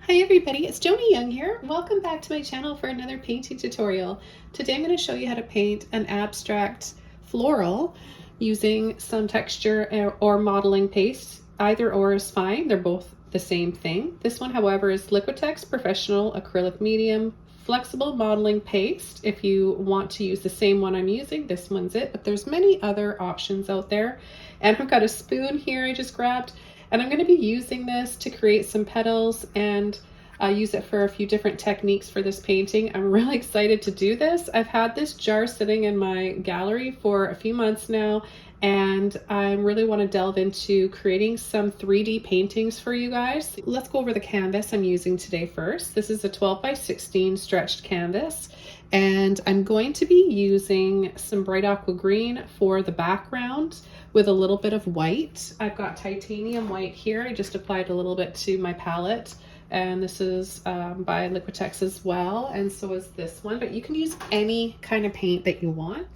Hi everybody, it's Joni Young here. Welcome back to my channel for another painting tutorial. Today I'm going to show you how to paint an abstract floral using some texture or modeling paste. Either or is fine, they're both the same thing. This one, however, is Liquitex Professional Acrylic Medium Flexible Modeling Paste. If you want to use the same one I'm using, this one's it, but there's many other options out there. And I've got a spoon here I just grabbed. And I'm going to be using this to create some petals and use it for a few different techniques for this painting. I'm really excited to do this. I've had this jar sitting in my gallery for a few months now, and I really want to delve into creating some 3D paintings for you guys. Let's go over the canvas I'm using today first. This is a 12 by 16 stretched canvas. And I'm going to be using some bright aqua green for the background with a little bit of white. I've got titanium white here. I just applied a little bit to my palette, and this is by Liquitex as well, and so is this one, but you can use any kind of paint that you want.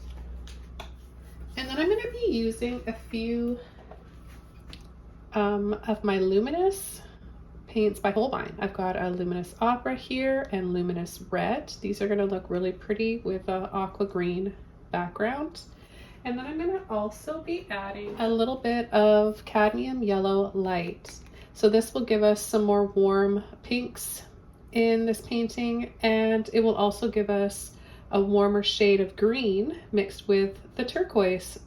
And then I'm going to be using a few of my Luminous paints by Holbein. I've got a Luminous Opera here and Luminous Red. These are going to look really pretty with an aqua green background. And then I'm going to also be adding a little bit of Cadmium Yellow Light. So this will give us some more warm pinks in this painting, and it will also give us a warmer shade of green mixed with the turquoise.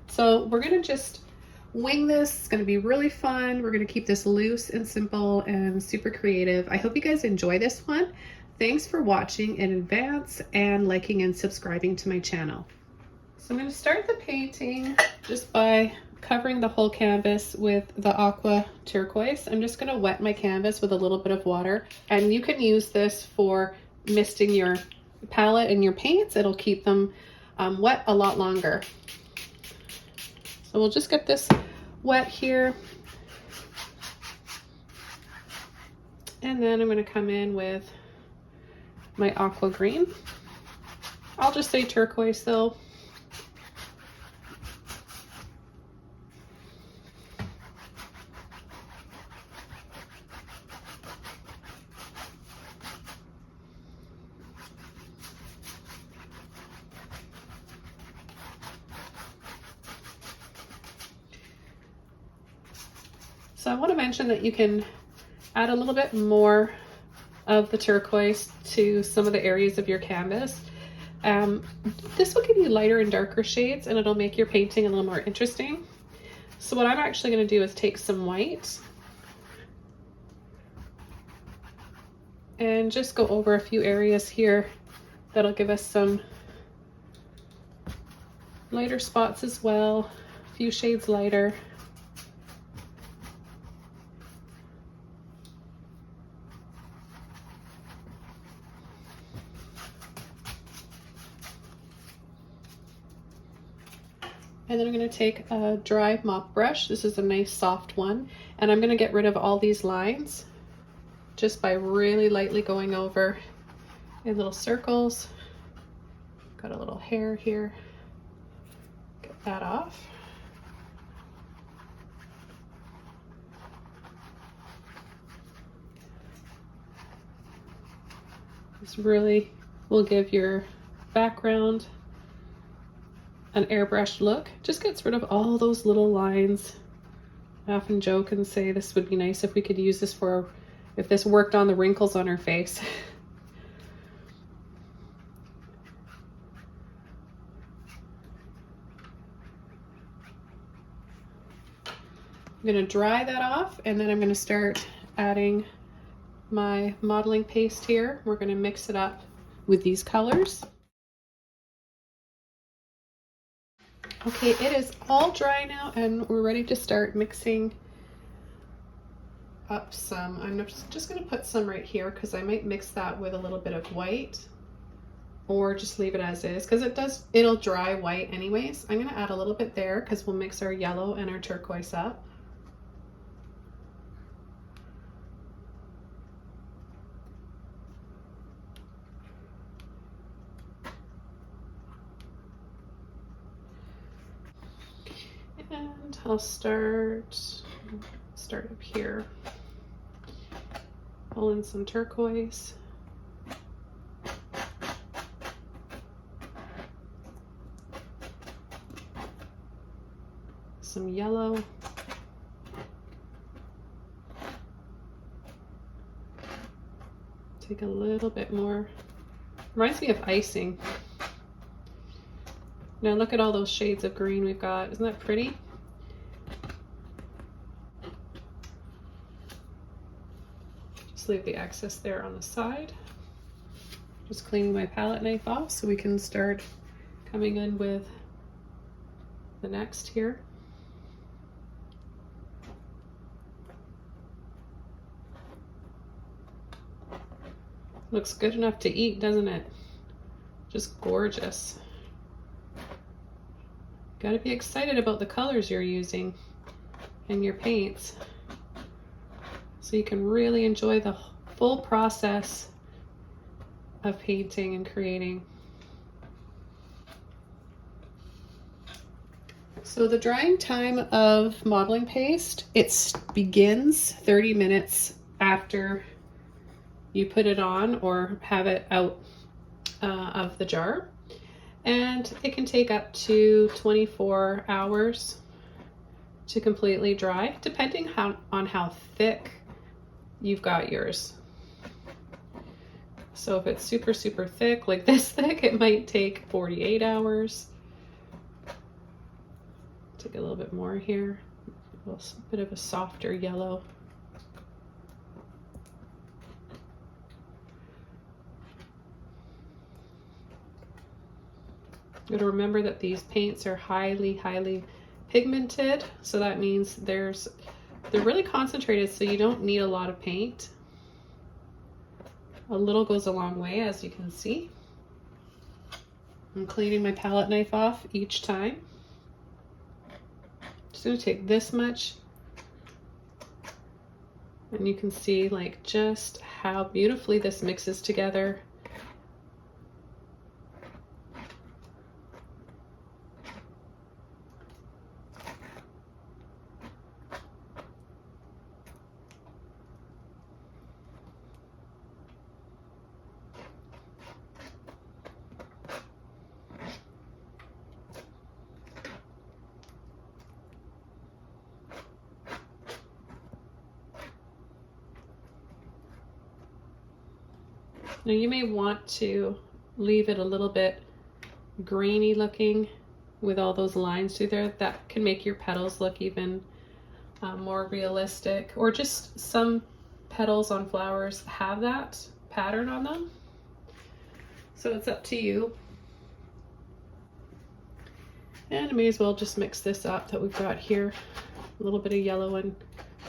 So we're going to just wing this. It's going to be really fun. We're going to keep this loose and simple and super creative. I hope you guys enjoy this one. Thanks for watching in advance and liking and subscribing to my channel. So I'm going to start the painting just by covering the whole canvas with the aqua turquoise. I'm just going to wet my canvas with a little bit of water, and you can use this for misting your palette and your paints. It'll keep them wet a lot longer. So we'll just get this wet here. And then I'm going to come in with my aqua green. I'll just say turquoise though. So I want to mention that you can add a little bit more of the turquoise to some of the areas of your canvas. This will give you lighter and darker shades, and it'll make your painting a little more interesting. So what I'm actually going to do is take some white and just go over a few areas here that'll give us some lighter spots as well, a few shades lighter. And then I'm going to take a dry mop brush. This is a nice soft one. And I'm going to get rid of all these lines just by really lightly going over in little circles. Got a little hair here. Get that off. This really will give your background an airbrushed look. Just gets rid of all those little lines. I often joke and say this would be nice if we could use this for, if this worked on the wrinkles on her face. I'm going to dry that off, and then I'm going to start adding my modeling paste here. We're going to mix it up with these colors. Okay, it is all dry now, and we're ready to start mixing up some. I'm just going to put some right here because I might mix that with a little bit of white, or just leave it as is because it'll dry white anyways. I'm going to add a little bit there because we'll mix our yellow and our turquoise up. And I'll start up here. Pull in some turquoise. Some yellow. Take a little bit more. Reminds me of icing. Now look at all those shades of green we've got. Isn't that pretty? Just leave the excess there on the side. Just cleaning my palette knife off so we can start coming in with the next here. Looks good enough to eat, doesn't it? Just gorgeous. Gotta be excited about the colors you're using in your paints so you can really enjoy the full process of painting and creating. So the drying time of modeling paste, it begins 30 minutes after you put it on or have it out of the jar, and it can take up to 24 hours to completely dry, depending on how thick you've got yours. So if it's super thick, like this thick, it might take 48 hours. Take a little bit more here, a little bit of a softer yellow. You gotta remember that these paints are highly pigmented, so that means they're really concentrated, so you don't need a lot of paint. A little goes a long way, as you can see. I'm cleaning my palette knife off each time. Just gonna take this much, and you can see like just how beautifully this mixes together. Now you may want to leave it a little bit grainy looking with all those lines through there. That can make your petals look even more realistic, or just some petals on flowers have that pattern on them. So it's up to you. And I may as well just mix this up that we've got here. A little bit of yellow and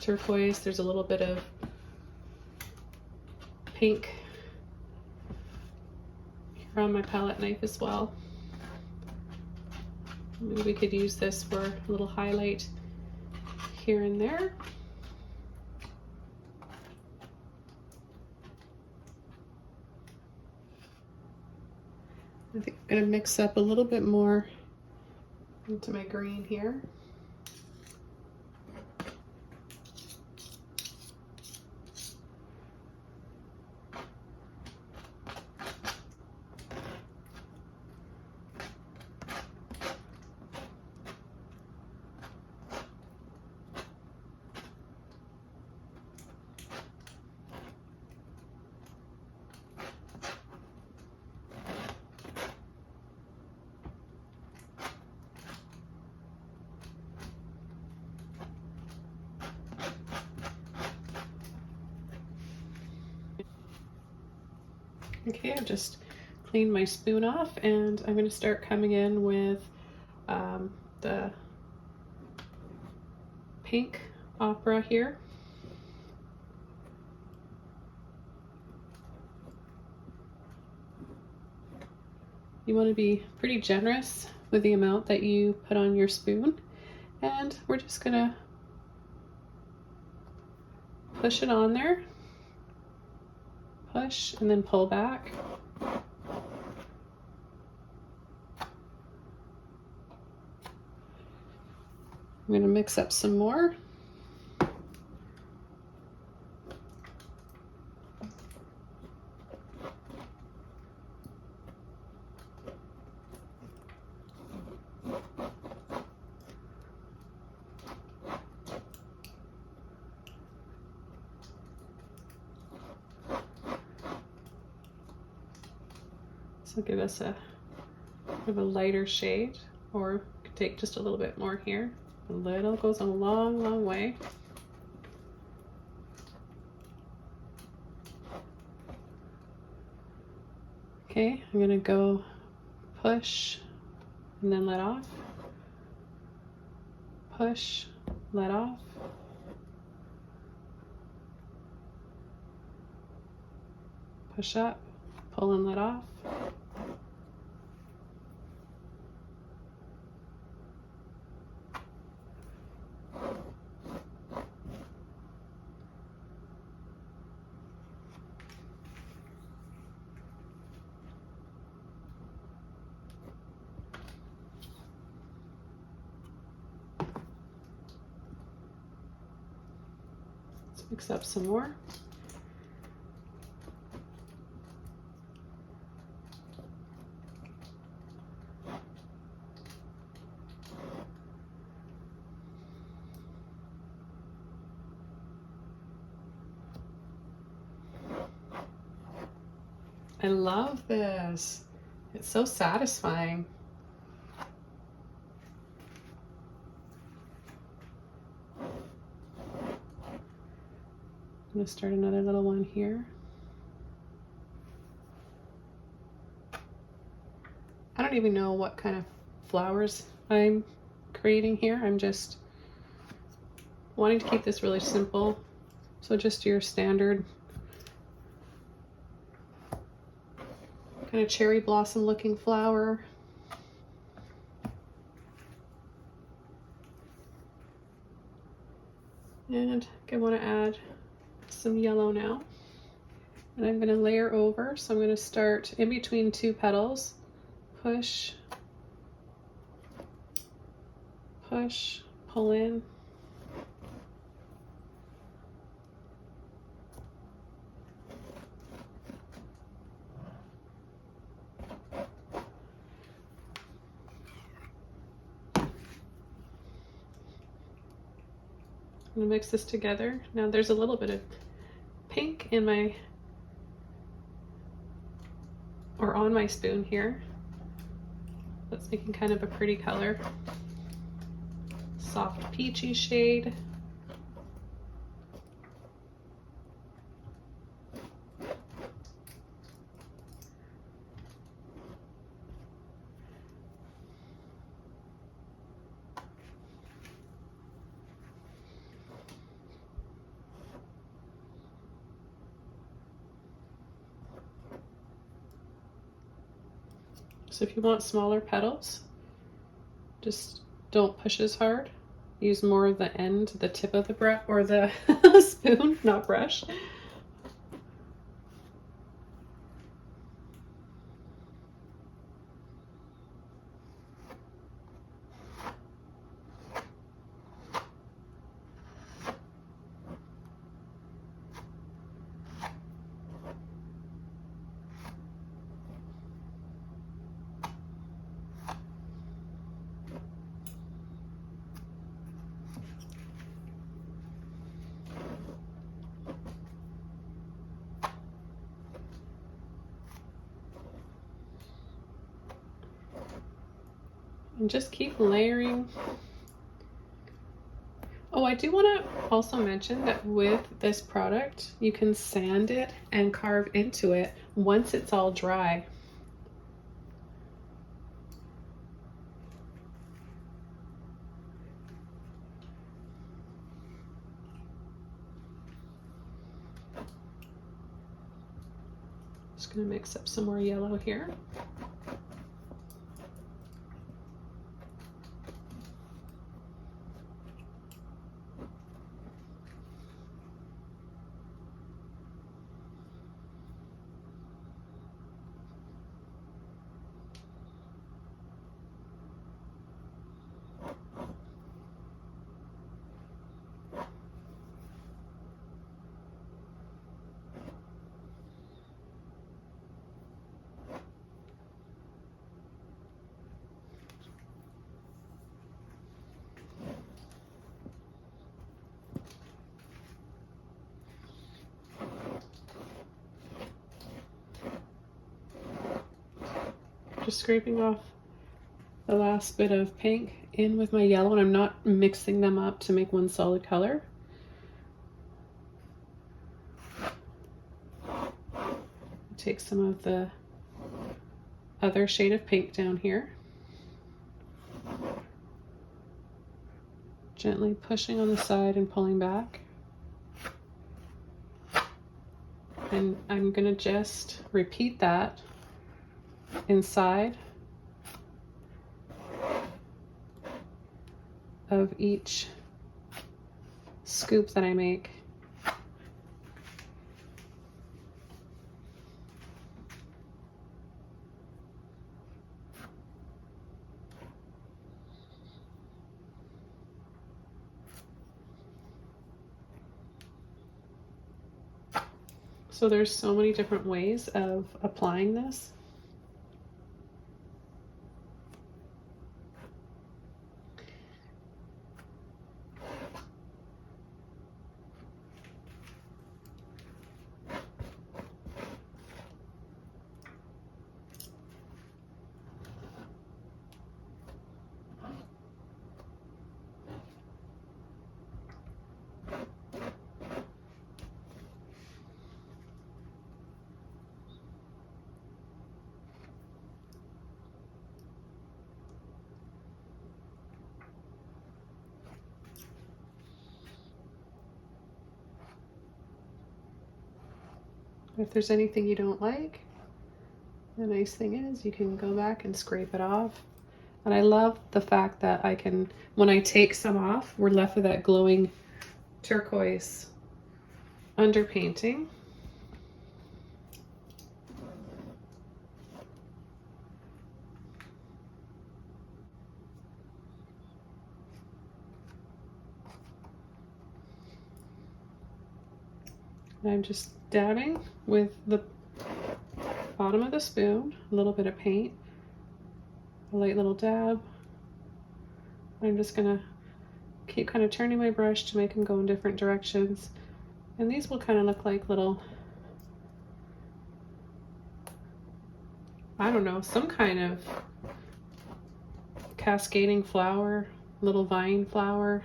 turquoise. There's a little bit of pink on my palette knife as well. Maybe we could use this for a little highlight here and there. I think I'm going to mix up a little bit more into my green here. Okay, I've just cleaned my spoon off, and I'm going to start coming in with the pink opera here. You want to be pretty generous with the amount that you put on your spoon, and we're just going to push it on there. Push and then pull back. I'm going to mix up some more. will give us a bit of a lighter shade, or could take just a little bit more here. A little goes a long, long way. Okay, I'm gonna go push and then let off. Push, let off. Push up, pull and let off. Let's mix up some more. I love this. It's so satisfying. I'm gonna start another little one here. I don't even know what kind of flowers I'm creating here. I'm just wanting to keep this really simple. So just your standard kind of cherry blossom looking flower. And I want to add some yellow now. And I'm going to layer over. So I'm going to start in between two petals. Push, push, pull in. I'm gonna mix this together. Now there's a little bit of pink in my, or on my spoon here. That's making kind of a pretty color. Soft peachy shade. So if you want smaller petals, just don't push as hard. Use more of the end, the tip of the brush, or the spoon, not brush. And just keep layering. Oh, I do want to also mention that with this product, you can sand it and carve into it once it's all dry. Just going to mix up some more yellow here. Just scraping off the last bit of pink in with my yellow, and I'm not mixing them up to make one solid color. Take some of the other shade of pink down here. Gently pushing on the side and pulling back. And I'm gonna just repeat that inside of each scoop that I make. So there's so many different ways of applying this. If there's anything you don't like, the nice thing is you can go back and scrape it off. And I love the fact that I can, when I take some off, we're left with that glowing turquoise underpainting. And I'm just dabbing with the bottom of the spoon, a little bit of paint, a light little dab. I'm just gonna keep kind of turning my brush to make them go in different directions. And these will kind of look like little, I don't know, some kind of cascading flower, little vine flower.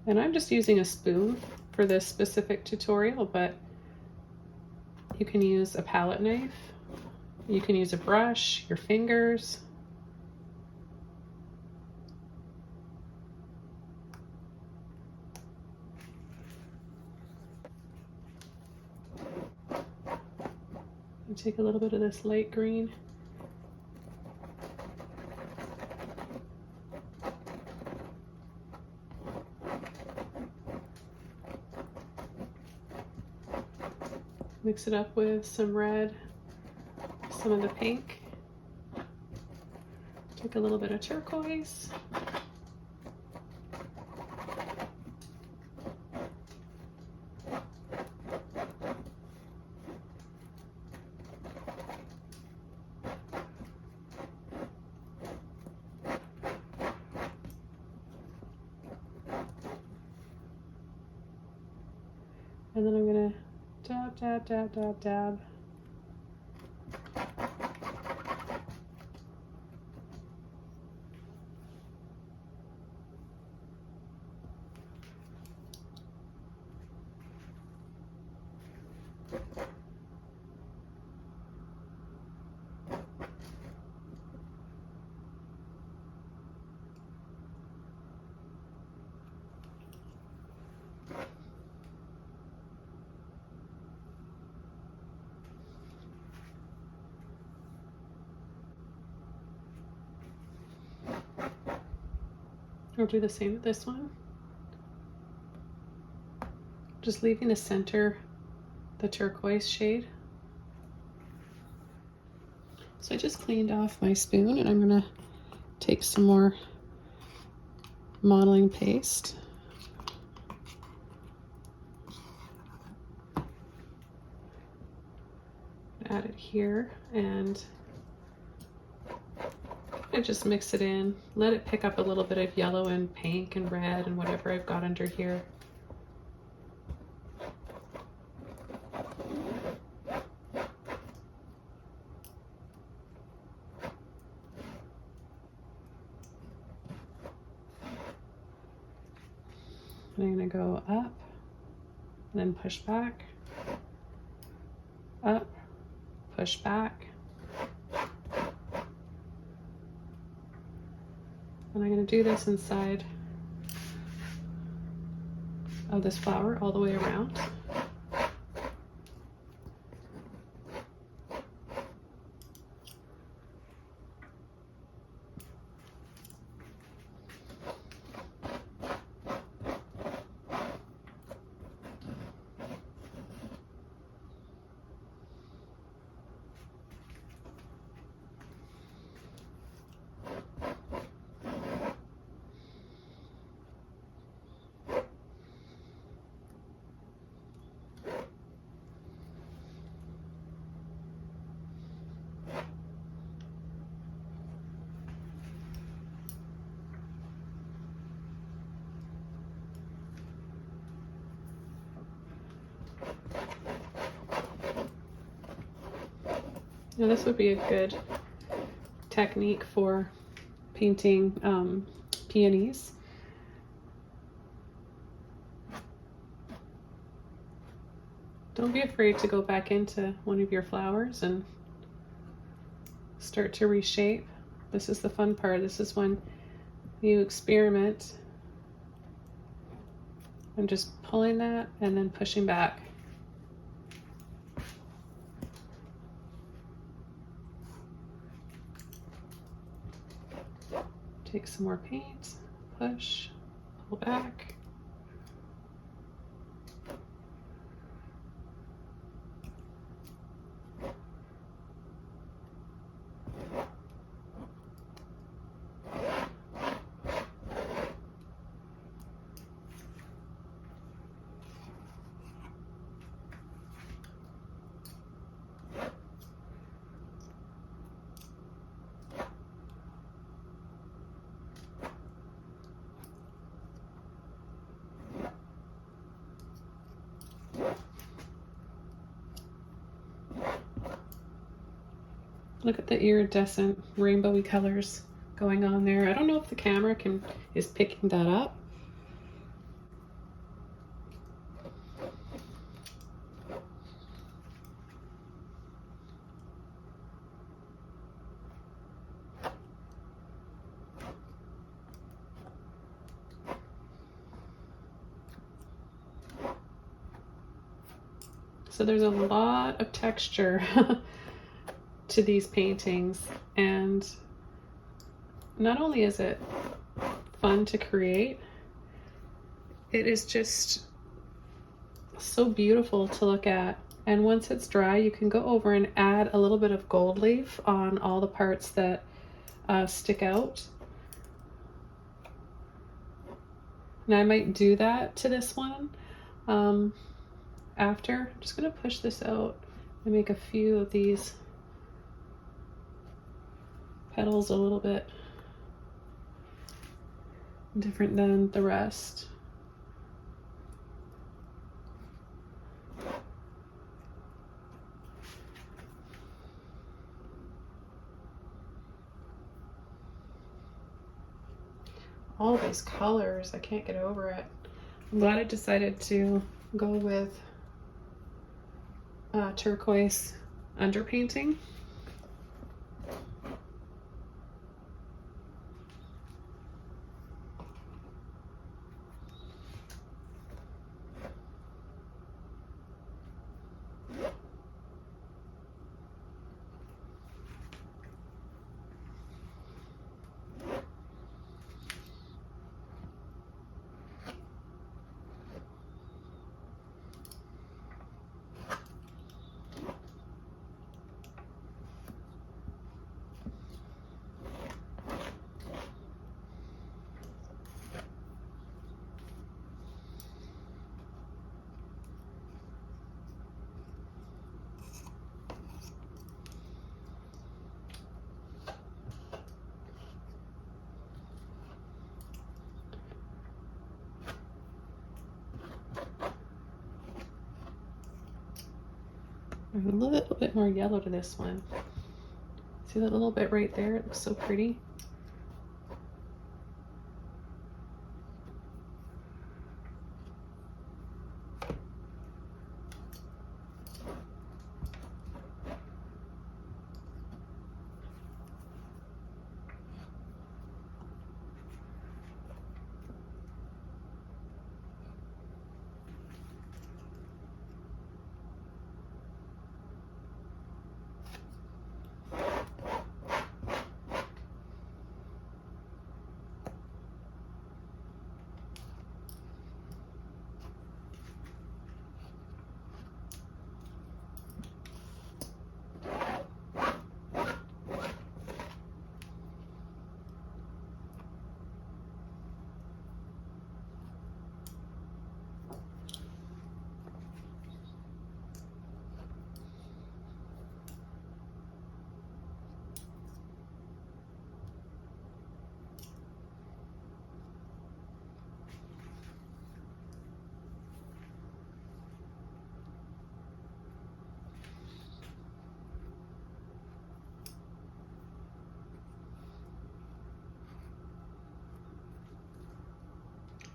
And I'm just using a spoon for this specific tutorial, but you can use a palette knife, you can use a brush, your fingers. And take a little bit of this light green. Mix it up with some red, some of the pink. Take a little bit of turquoise. And then I'm gonna dab, dab, dab, dab, dab. I'll do the same with this one. Just leaving the center, the turquoise shade. So I just cleaned off my spoon and I'm gonna take some more modeling paste. gonna add it here, and I just mix it in, let it pick up a little bit of yellow and pink and red and whatever I've got under here. I'm going to go up, and then push back, up, push back. And I'm going to do this inside of this flower all the way around. Now this would be a good technique for painting peonies. Don't be afraid to go back into one of your flowers and start to reshape. This is the fun part. This is when you experiment. I'm just pulling that and then pushing back. Take some more paint, push, pull back. Look at the iridescent rainbowy colors going on there. I don't know if the camera is picking that up. So there's a lot of texture to these paintings, and not only is it fun to create, it is just so beautiful to look at. And once it's dry, you can go over and add a little bit of gold leaf on all the parts that stick out. And I might do that to this one after. I'm just going to push this out and make a few of these petals a little bit different than the rest. All these colors, I can't get over it. I'm glad I decided to go with turquoise underpainting. A little bit more yellow to this one. See that little bit right there? It looks so pretty.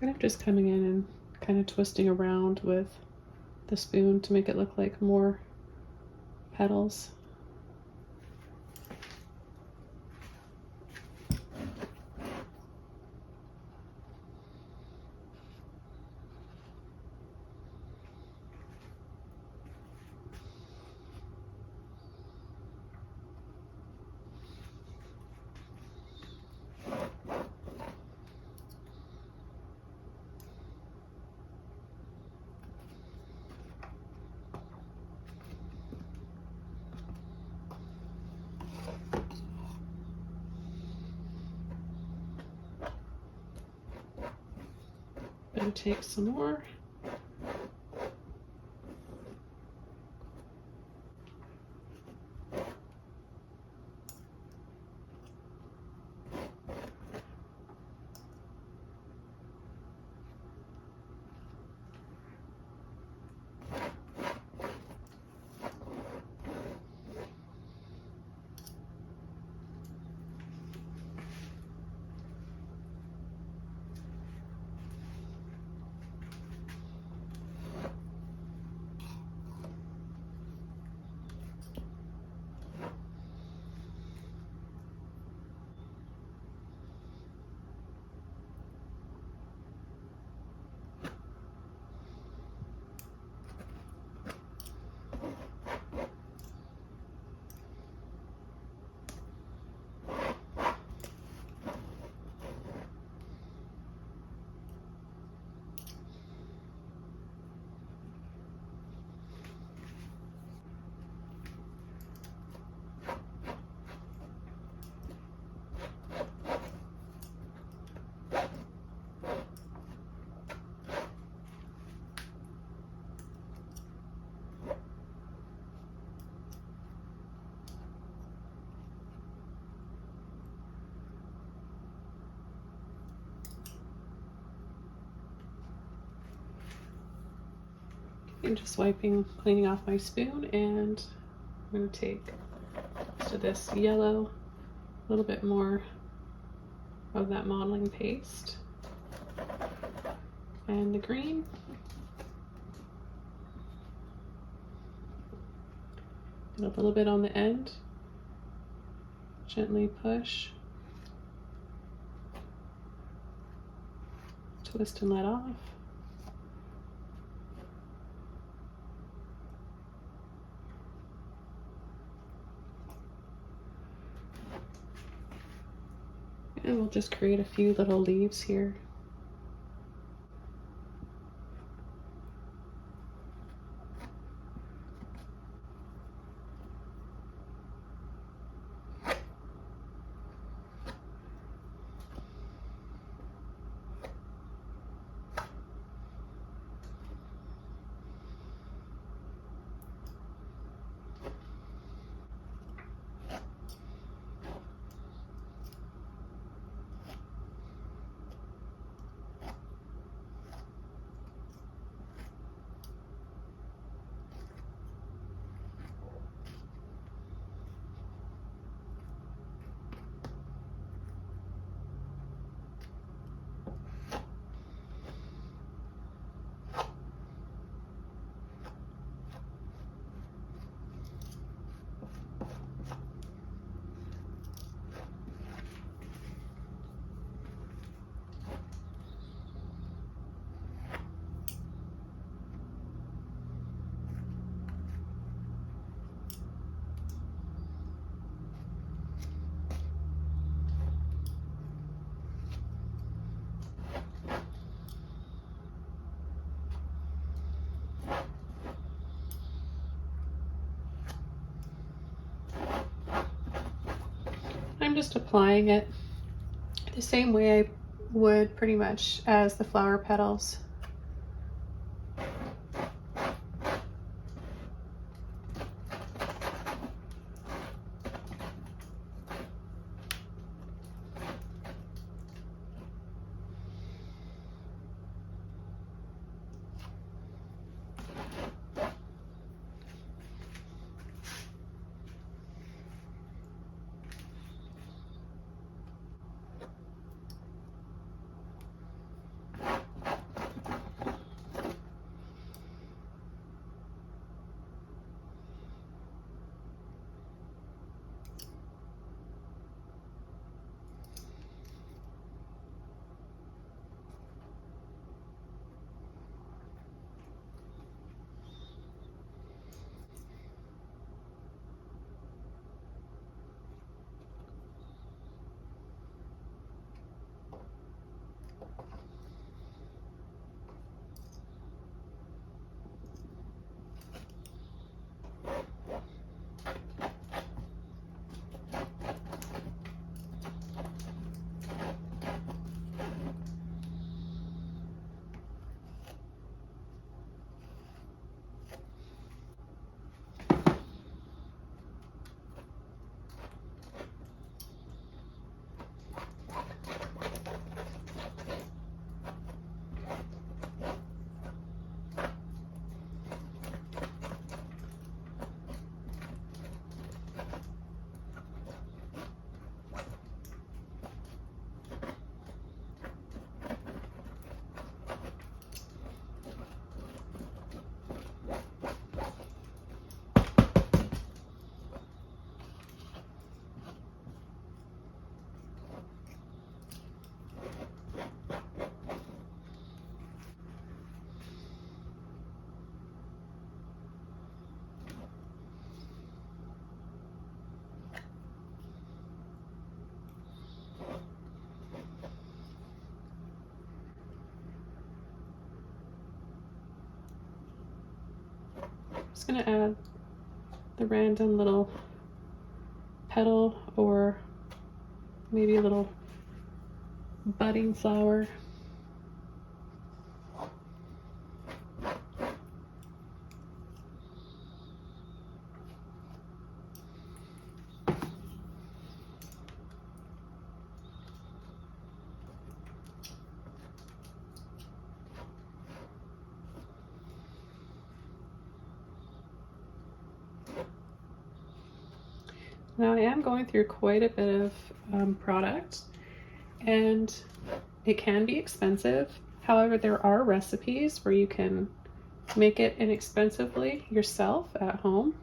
And I'm just coming in and kind of twisting around with the spoon to make it look like more petals. Gonna take some more. I'm just cleaning off my spoon, and I'm going to take to this yellow, a little bit more of that modeling paste, and the green. And a little bit on the end, gently push, twist and let off. And we'll just create a few little leaves here. I'm just applying it the same way I would pretty much as the flower petals. Just gonna add the random little petal or maybe a little budding flower. Now I am going through quite a bit of product, and it can be expensive. However, there are recipes where you can make it inexpensively yourself at home.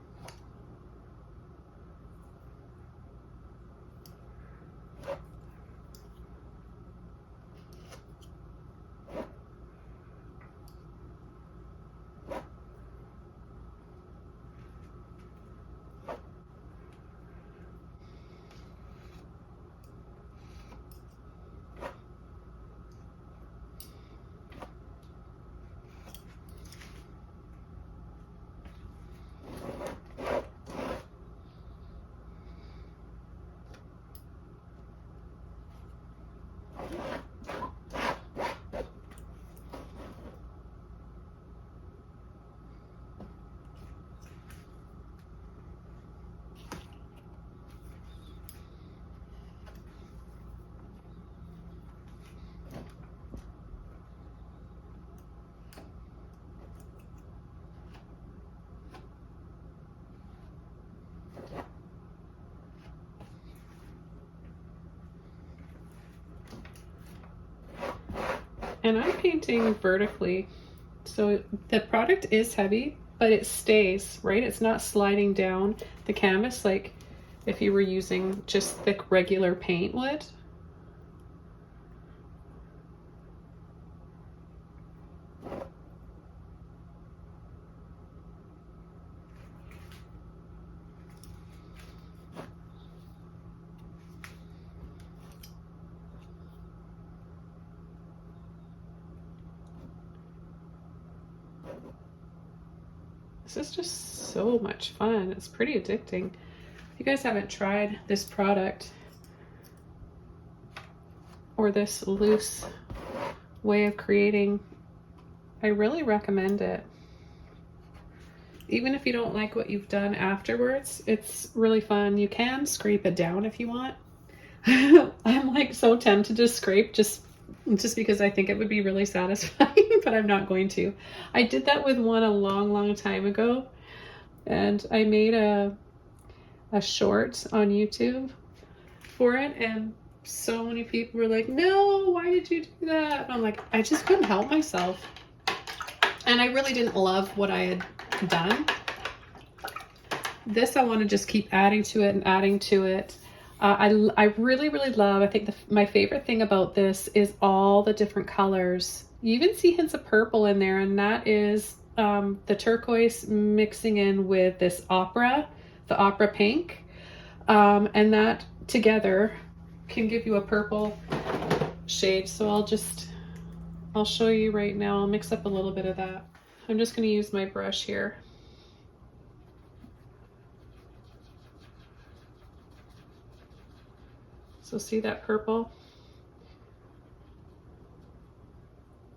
And I'm painting vertically, so the product is heavy, but it stays, right? It's not sliding down the canvas like if you were using just thick regular paint would. This is just so much fun. It's pretty addicting. If you guys haven't tried this product, or this loose way of creating, I really recommend it. Even if you don't like what you've done afterwards, it's really fun. You can scrape it down if you want. I'm like so tempted to scrape just because I think it would be really satisfying, but I'm not going to. I did that with one a long time ago, and I made a short on YouTube for it, and so many people were like, no, why did you do that? And I'm like, I just couldn't help myself. And I really didn't love what I had done. This I want to just keep adding to it and adding to it. I really love, I think my favorite thing about this is all the different colors. You even see hints of purple in there, and that is the turquoise mixing in with this the opera pink. And that together can give you a purple shade. So I'll show you right now. I'll mix up a little bit of that. I'm just going to use my brush here. So see that purple?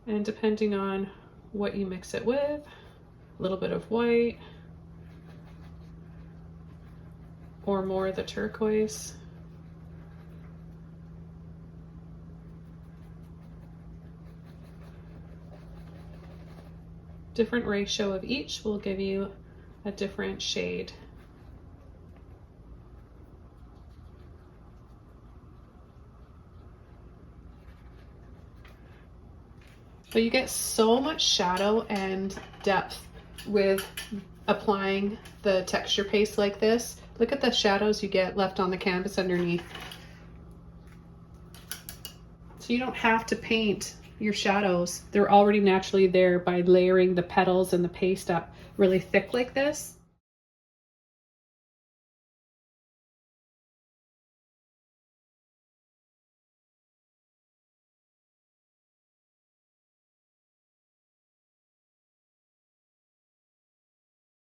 And depending on what you mix it with, a little bit of white or more of the turquoise. Different ratio of each will give you a different shade. But you get so much shadow and depth with applying the texture paste like this. Look at the shadows you get left on the canvas underneath. So you don't have to paint your shadows. They're already naturally there by layering the petals and the paste up really thick like this.